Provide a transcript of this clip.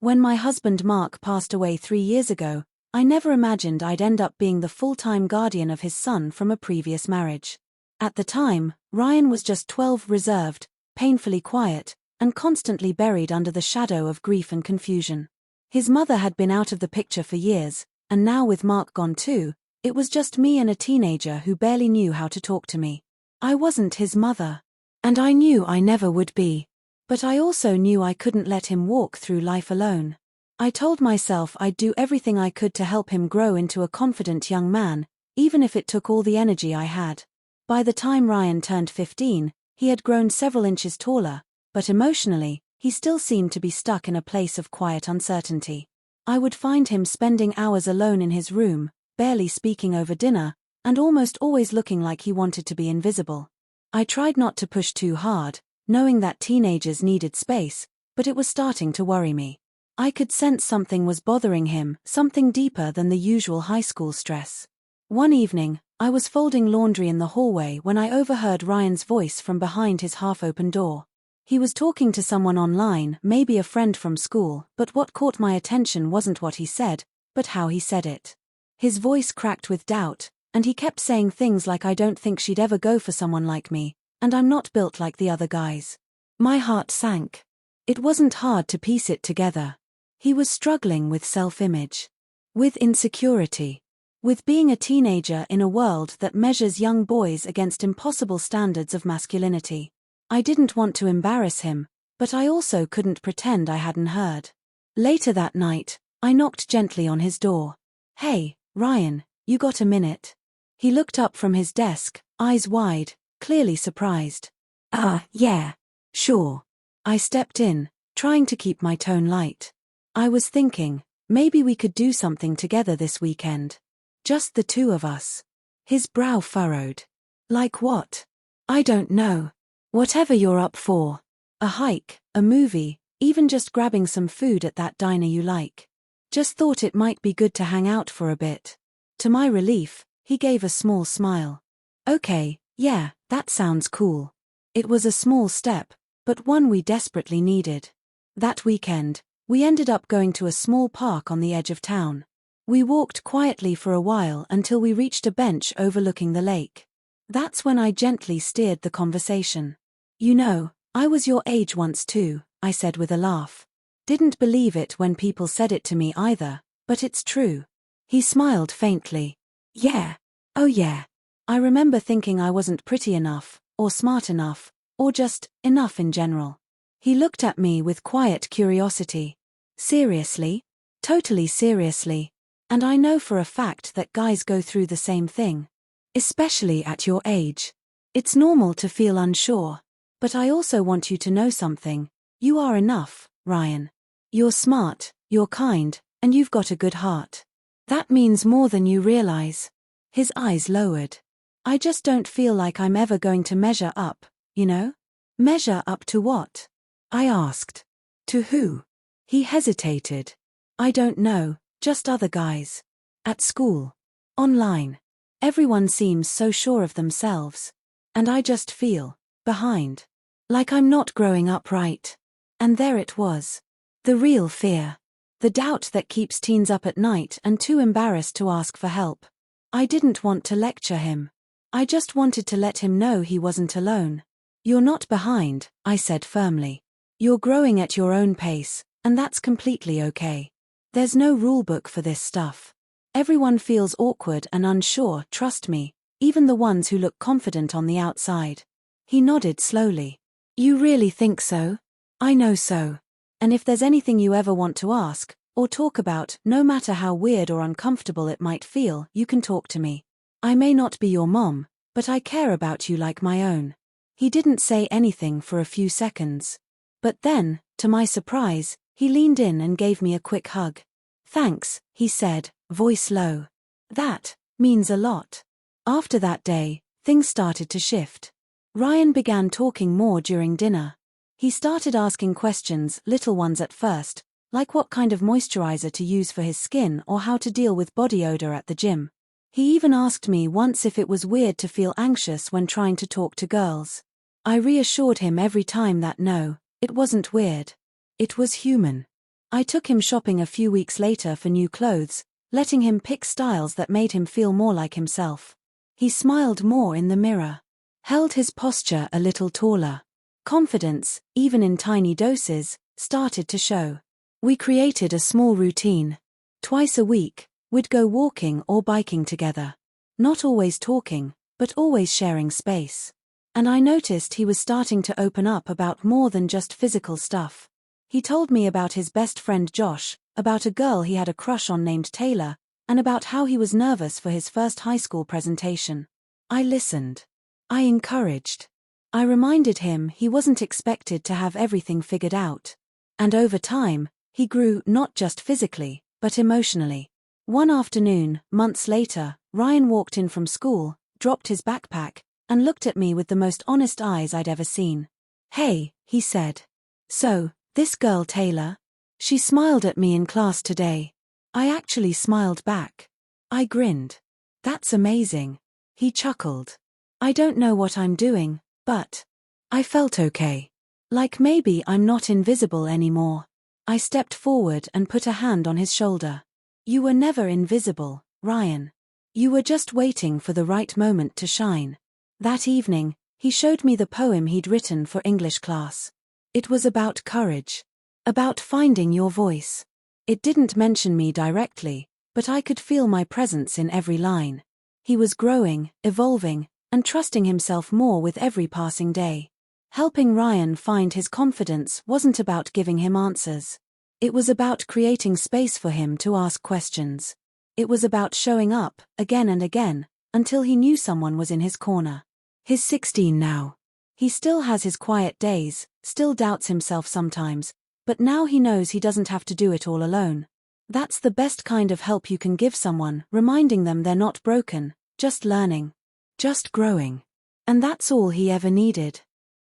When my husband Mark passed away 3 years ago, I never imagined I'd end up being the full-time guardian of his son from a previous marriage. At the time, Ryan was just 12, reserved, painfully quiet, and constantly buried under the shadow of grief and confusion. His mother had been out of the picture for years, and now with Mark gone too, it was just me and a teenager who barely knew how to talk to me. I wasn't his mother. And I knew I never would be. But I also knew I couldn't let him walk through life alone. I told myself I'd do everything I could to help him grow into a confident young man, even if it took all the energy I had. By the time Ryan turned 15, he had grown several inches taller, but emotionally, he still seemed to be stuck in a place of quiet uncertainty. I would find him spending hours alone in his room, barely speaking over dinner, and almost always looking like he wanted to be invisible. I tried not to push too hard, knowing that teenagers needed space, but it was starting to worry me. I could sense something was bothering him, something deeper than the usual high school stress. One evening, I was folding laundry in the hallway when I overheard Ryan's voice from behind his half-open door. He was talking to someone online, maybe a friend from school, but what caught my attention wasn't what he said, but how he said it. His voice cracked with doubt, and he kept saying things like "I don't think she'd ever go for someone like me, and I'm not built like the other guys." My heart sank. It wasn't hard to piece it together. He was struggling with self-image, with insecurity, with being a teenager in a world that measures young boys against impossible standards of masculinity. I didn't want to embarrass him, but I also couldn't pretend I hadn't heard. Later that night, I knocked gently on his door. "Hey, Ryan, you got a minute?" He looked up from his desk, eyes wide, clearly surprised. Yeah, sure." I stepped in, trying to keep my tone light. I was thinking, maybe we could do something together this weekend. Just the two of us. His brow furrowed. "Like what?" "I don't know. Whatever you're up for. A hike, a movie, even just grabbing some food at that diner you like. Just thought it might be good to hang out for a bit." To my relief, he gave a small smile. "Okay, yeah, that sounds cool." It was a small step, but one we desperately needed. That weekend, we ended up going to a small park on the edge of town. We walked quietly for a while until we reached a bench overlooking the lake. That's when I gently steered the conversation. "You know, I was your age once too," I said with a laugh. Didn't believe it when people said it to me either, but it's true. He smiled faintly. "Yeah. Oh yeah. I remember thinking I wasn't pretty enough, or smart enough, or just enough in general." He looked at me with quiet curiosity. "Seriously?" "Totally seriously. And I know for a fact that guys go through the same thing. Especially at your age. It's normal to feel unsure. But I also want you to know something. You are enough, Ryan. You're smart, you're kind, and you've got a good heart. That means more than you realize." His eyes lowered. "I just don't feel like I'm ever going to measure up, you know?" "Measure up to what?" I asked. "To who?" He hesitated. "I don't know, just other guys. At school. Online. Everyone seems so sure of themselves. And I just feel behind. Like I'm not growing up right." And there it was. The real fear. The doubt that keeps teens up at night and too embarrassed to ask for help. I didn't want to lecture him. I just wanted to let him know he wasn't alone. "You're not behind," I said firmly. "You're growing at your own pace, and that's completely okay. There's no rulebook for this stuff. Everyone feels awkward and unsure, trust me, even the ones who look confident on the outside." He nodded slowly. "You really think so?" "I know so. And if there's anything you ever want to ask, or talk about, no matter how weird or uncomfortable it might feel, you can talk to me. I may not be your mom, but I care about you like my own." He didn't say anything for a few seconds. But then, to my surprise, he leaned in and gave me a quick hug. "Thanks," he said, voice low. "That means a lot." After that day, things started to shift. Ryan began talking more during dinner. He started asking questions, little ones at first, like what kind of moisturizer to use for his skin or how to deal with body odor at the gym. He even asked me once if it was weird to feel anxious when trying to talk to girls. I reassured him every time that no, it wasn't weird. It was human. I took him shopping a few weeks later for new clothes, letting him pick styles that made him feel more like himself. He smiled more in the mirror, held his posture a little taller. Confidence, even in tiny doses, started to show. We created a small routine. Twice a week, we'd go walking or biking together. Not always talking, but always sharing space. And I noticed he was starting to open up about more than just physical stuff. He told me about his best friend Josh, about a girl he had a crush on named Taylor, and about how he was nervous for his first high school presentation. I listened. I encouraged. I reminded him he wasn't expected to have everything figured out. And over time, he grew not just physically, but emotionally. One afternoon, months later, Ryan walked in from school, dropped his backpack, and looked at me with the most honest eyes I'd ever seen. "Hey," he said. "So, this girl Taylor? She smiled at me in class today." I actually smiled back. I grinned. "That's amazing." He chuckled. "I don't know what I'm doing, but I felt okay. Like maybe I'm not invisible anymore." I stepped forward and put a hand on his shoulder. "You were never invisible, Ryan. You were just waiting for the right moment to shine." That evening, he showed me the poem he'd written for English class. It was about courage. About finding your voice. It didn't mention me directly, but I could feel my presence in every line. He was growing, evolving, and trusting himself more with every passing day. Helping Ryan find his confidence wasn't about giving him answers. It was about creating space for him to ask questions. It was about showing up, again and again, until he knew someone was in his corner. He's 16 now. He still has his quiet days, still doubts himself sometimes, but now he knows he doesn't have to do it all alone. That's the best kind of help you can give someone, reminding them they're not broken, just learning, just growing. And that's all he ever needed.